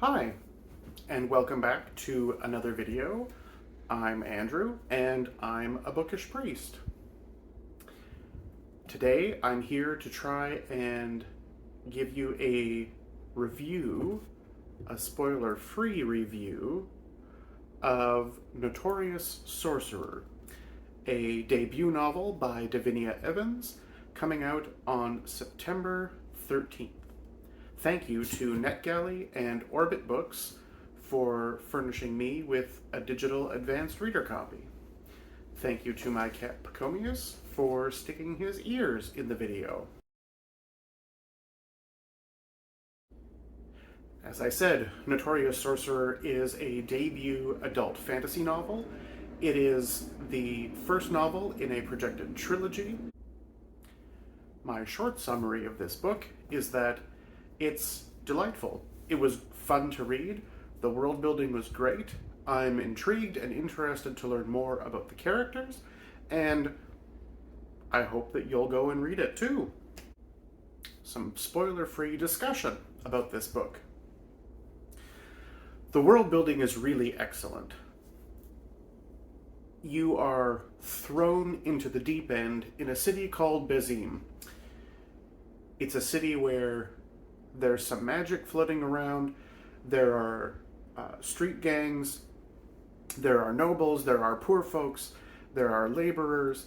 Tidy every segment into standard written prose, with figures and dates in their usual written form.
Hi, and welcome back to another video. I'm Andrew, and I'm a bookish priest. Today, I'm here to try and give you a review, a spoiler-free review, of Notorious Sorcerer, a debut novel by Davinia Evans, coming out on September 13th. Thank you to NetGalley and Orbit Books for furnishing me with a digital advanced reader copy. Thank you to my cat Pacomius for sticking his ears in the video. As I said, Notorious Sorcerer is a debut adult fantasy novel. It is the first novel in a projected trilogy. My short summary of this book is that it's delightful. It was fun to read. The world building was great. I'm intrigued and interested to learn more about the characters, and I hope that you'll go and read it too. Some spoiler-free discussion about this book. The world building is really excellent. You are thrown into the deep end in a city called Bezim. It's a city where there's some magic floating around, there are street gangs, there are nobles, there are poor folks, there are laborers.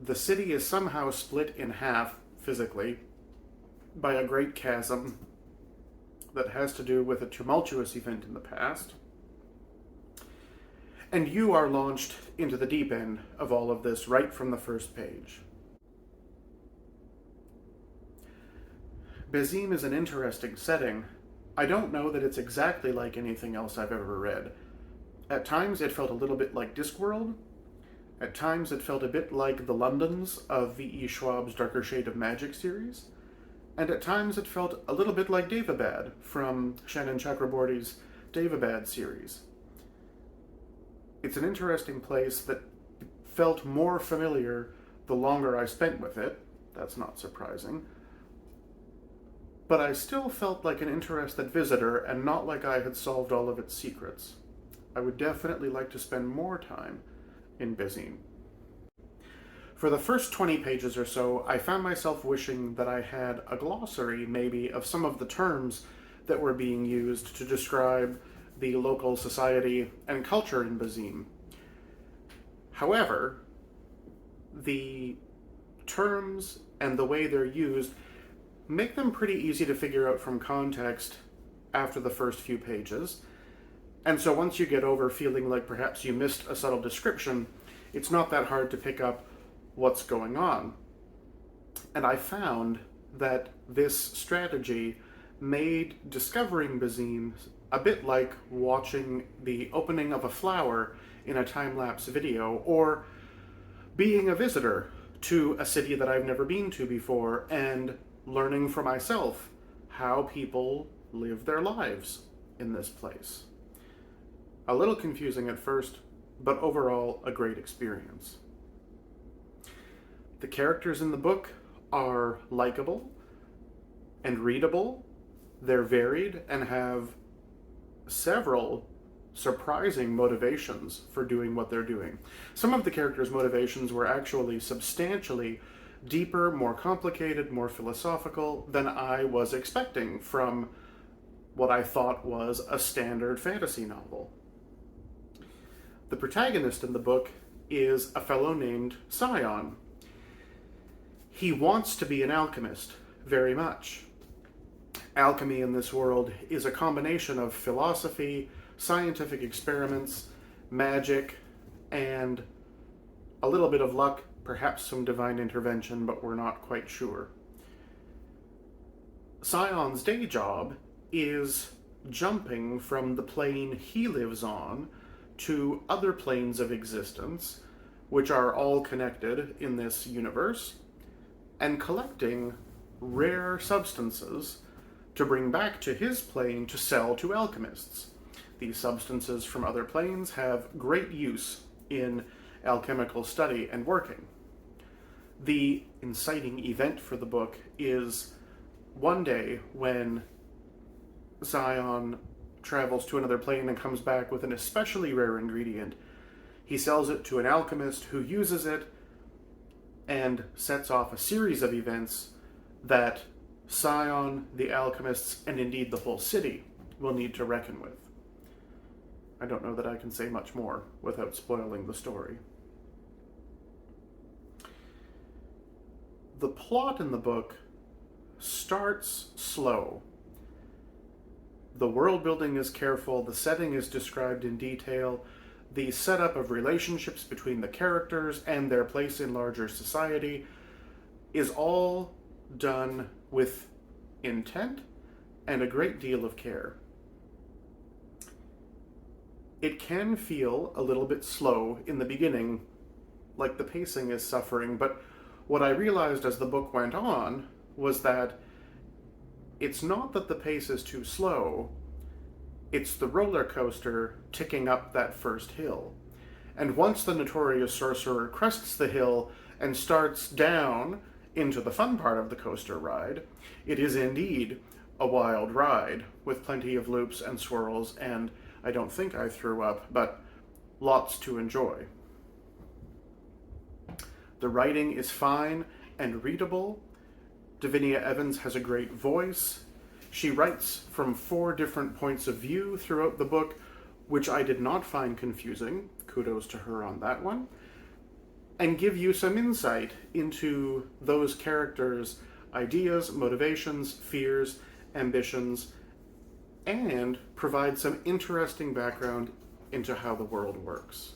The city is somehow split in half, physically, by a great chasm that has to do with a tumultuous event in the past. And you are launched into the deep end of all of this right from the first page. Bezim is an interesting setting. I don't know that it's exactly like anything else I've ever read. At times it felt a little bit like Discworld. At times it felt a bit like the Londons of V.E. Schwab's Darker Shade of Magic series. And at times it felt a little bit like Daevabad from Shannon Chakraborty's Daevabad series. It's an interesting place that felt more familiar the longer I spent with it. That's not surprising. But I still felt like an interested visitor and not like I had solved all of its secrets. I would definitely like to spend more time in Bezim. For the first 20 pages or so, I found myself wishing that I had a glossary, maybe, of some of the terms that were being used to describe the local society and culture in Bezim. However, the terms and the way they're used make them pretty easy to figure out from context after the first few pages. And so once you get over feeling like perhaps you missed a subtle description, it's not that hard to pick up what's going on. And I found that this strategy made discovering Bezim a bit like watching the opening of a flower in a time-lapse video, or being a visitor to a city that I've never been to before and learning for myself how people live their lives in this place. A little confusing at first, but overall a great experience. The characters in the book are likable and readable. They're varied and have several surprising motivations for doing what they're doing. Some of the characters' motivations were actually substantially deeper, more complicated, more philosophical than I was expecting from what I thought was a standard fantasy novel. The protagonist in the book is a fellow named Scion. He wants to be an alchemist, very much. Alchemy in this world is a combination of philosophy, scientific experiments, magic, and a little bit of luck, perhaps some divine intervention, but we're not quite sure. Scion's day job is jumping from the plane he lives on to other planes of existence, which are all connected in this universe, and collecting rare substances to bring back to his plane to sell to alchemists. These substances from other planes have great use in alchemical study and working. The inciting event for the book is one day when Zion travels to another plane and comes back with an especially rare ingredient. He sells it to an alchemist who uses it and sets off a series of events that Scion, the alchemists, and indeed the whole city will need to reckon with. I don't know that I can say much more without spoiling the story. The plot in the book starts slow. The world building is careful, the setting is described in detail, the setup of relationships between the characters and their place in larger society is all done with intent and a great deal of care. It can feel a little bit slow in the beginning, like the pacing is suffering, but what I realized as the book went on was that it's not that the pace is too slow, it's the roller coaster ticking up that first hill. And once the Notorious Sorcerer crests the hill and starts down into the fun part of the coaster ride, it is indeed a wild ride with plenty of loops and swirls, and I don't think I threw up, but lots to enjoy. The writing is fine and readable. Davinia Evans has a great voice. She writes from 4 different points of view throughout the book, which I did not find confusing. Kudos to her on that one. And give you some insight into those characters' ideas, motivations, fears, ambitions, and provide some interesting background into how the world works.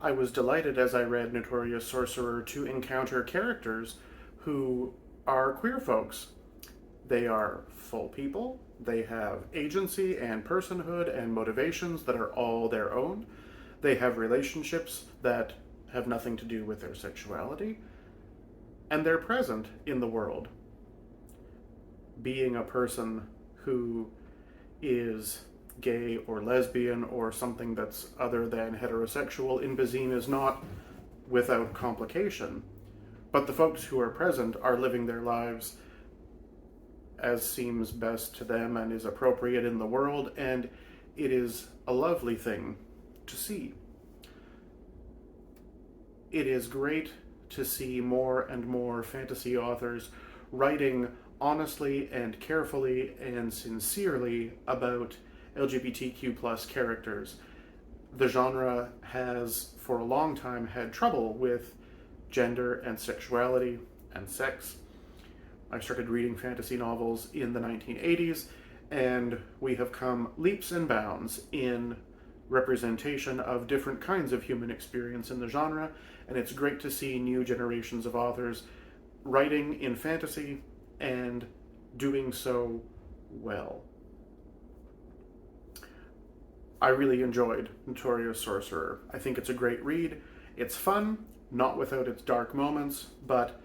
I was delighted as I read Notorious Sorcerer to encounter characters who are queer folks. They are full people, they have agency and personhood and motivations that are all their own. They have relationships that have nothing to do with their sexuality, and they're present in the world. Being a person who is gay or lesbian or something that's other than heterosexual in Bazim is not without complication, but the folks who are present are living their lives as seems best to them and is appropriate in the world, and it is a lovely thing to see. It is great to see more and more fantasy authors writing honestly and carefully and sincerely about LGBTQ plus characters. The genre has for a long time had trouble with gender and sexuality and sex. I started reading fantasy novels in the 1980s, and we have come leaps and bounds in representation of different kinds of human experience in the genre, and it's great to see new generations of authors writing in fantasy and doing so well. I really enjoyed Notorious Sorcerer. I think it's a great read. It's fun, not without its dark moments, but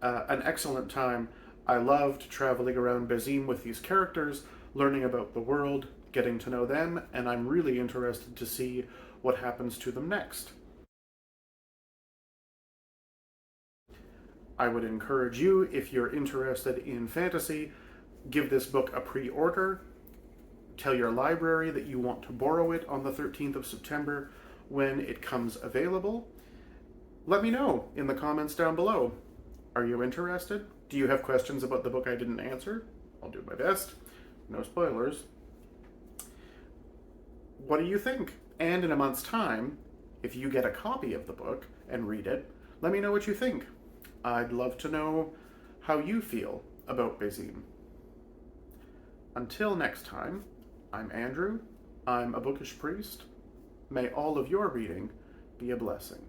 an excellent time. I loved traveling around Bazim with these characters, learning about the world, getting to know them, and I'm really interested to see what happens to them next. I would encourage you, if you're interested in fantasy, give this book a pre-order. Tell your library that you want to borrow it on the 13th of September when it comes available. Let me know in the comments down below. Are you interested? Do you have questions about the book I didn't answer? I'll do my best. No spoilers. What do you think? And in a month's time, if you get a copy of the book and read it, let me know what you think. I'd love to know how you feel about Bazim. Until next time, I'm Andrew. I'm a bookish priest. May all of your reading be a blessing.